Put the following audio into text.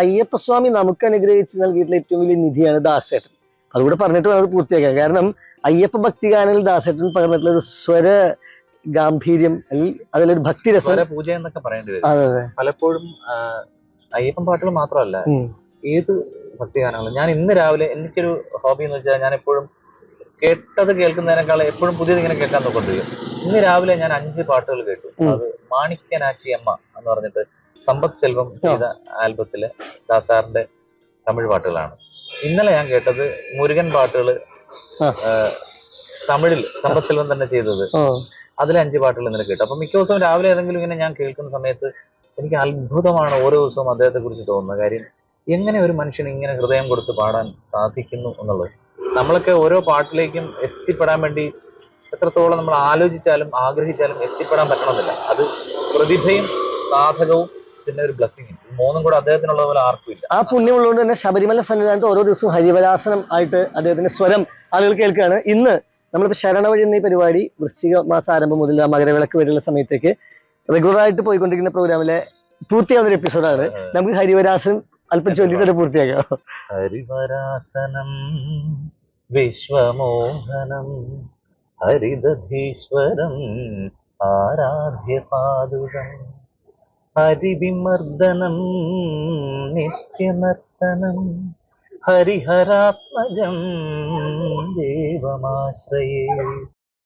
അയ്യപ്പസ്വാമി നമുക്ക് അനുഗ്രഹിച്ച് നൽകിയിട്ടുള്ള ഏറ്റവും വലിയ നിധിയാണ് ദാസേട്ടൻ. അതുകൂടെ പറഞ്ഞിട്ട് വേണം പൂർത്തിയാക്കാൻ. കാരണം അയ്യപ്പ ഭക്തി ഗാനങ്ങളിൽ ദാസേട്ടൻ പറഞ്ഞിട്ടുള്ള ഒരു സ്വര ഗാംഭീര്യം, അല്ലെങ്കിൽ അതിലൊരു ഭക്തിരസം, പൂജ എന്നൊക്കെ പറയേണ്ടി വരും. പലപ്പോഴും അയ്യപ്പൻ പാട്ടുകൾ മാത്രമല്ല, ഏത് ഭക്തിഗാനങ്ങളും. ഞാൻ ഇന്ന് രാവിലെ എനിക്കൊരു ഹോബി എന്ന് വെച്ചാൽ ഞാൻ എപ്പോഴും കേട്ടത് കേൾക്കുന്നതിനേക്കാൾ എപ്പോഴും പുതിയത് ഇങ്ങനെ കേൾക്കാൻ നോക്കൊണ്ടിരിക്കും. ഇന്ന് രാവിലെ ഞാൻ 5 പാട്ടുകൾ കേട്ടു. അത് മാണിക്യനാച്ചി അമ്മ എന്ന് പറഞ്ഞിട്ട് സമ്പത്ത് സെൽവം ചെയ്ത ആൽബത്തിലെ ദാസാറിന്റെ തമിഴ് പാട്ടുകളാണ്. ഇന്നലെ ഞാൻ കേട്ടത് മുരുകൻ പാട്ടുകൾ, തമിഴിൽ സമ്പത്ത് സെൽവം തന്നെ ചെയ്തത്. അതിലെ 5 പാട്ടുകൾ ഇന്നലെ കേട്ടു. അപ്പൊ മിക്ക ദിവസവും രാവിലെ ഏതെങ്കിലും ഇങ്ങനെ ഞാൻ കേൾക്കുന്ന സമയത്ത് എനിക്ക് അത്ഭുതമാണ് ഓരോ ദിവസവും അദ്ദേഹത്തെ കുറിച്ച് തോന്നുന്നത്. കാര്യം എങ്ങനെ ഒരു മനുഷ്യന് ഇങ്ങനെ ഹൃദയം കൊടുത്ത് പാടാൻ സാധിക്കുന്നു എന്നുള്ളത്. നമ്മളൊക്കെ ഓരോ പാട്ടിലേക്കും എത്തിപ്പെടാൻ വേണ്ടി എത്രത്തോളം നമ്മൾ ആലോചിച്ചാലും ആഗ്രഹിച്ചാലും എത്തിപ്പെടാൻ പറ്റണമെന്നില്ല. അത് പ്രതിഭയും സാധകവും പിന്നെ ഒരു ബ്ലെസ്സിങ്, മൂന്നും കൂടെ അദ്ദേഹത്തിനുള്ള പോലെ ആർക്കും ഇല്ല. ആ പുണ്യമുള്ളതുകൊണ്ട് തന്നെ ശബരിമല സന്നിധാനത്ത് ഓരോ ദിവസവും ഹരിവരാസനം ആയിട്ട് അദ്ദേഹത്തിന്റെ സ്വരം ആളുകൾ കേൾക്കുകയാണ്. ഇന്ന് നമ്മളിപ്പോൾ ശരണവഴി എന്ന ഈ പരിപാടി വൃശ്ചിക മാസം ആരംഭം മുതൽ മകരവിളക്ക് വരെയുള്ള സമയത്തേക്ക് റെഗുലറായിട്ട് പോയിക്കൊണ്ടിരിക്കുന്ന പ്രോഗ്രാമിലെ പൂർത്തിയാവുന്ന ഒരു എപ്പിസോഡാണ്. നമുക്ക് ഹരിവരാസനം അല്പം ചൊല്ലിട്ട് പൂർത്തിയാക്കാം. ഹരിവരാസനം വിശ്വമോഹനം ഹരിദധീശ്വരം ആരാധ്യപാദുകം ഹരിവിമർദ്ദനം നിത്യമർദ്ദനം ഹരിഹരാത്മജം ദേവമാശ്രയേ.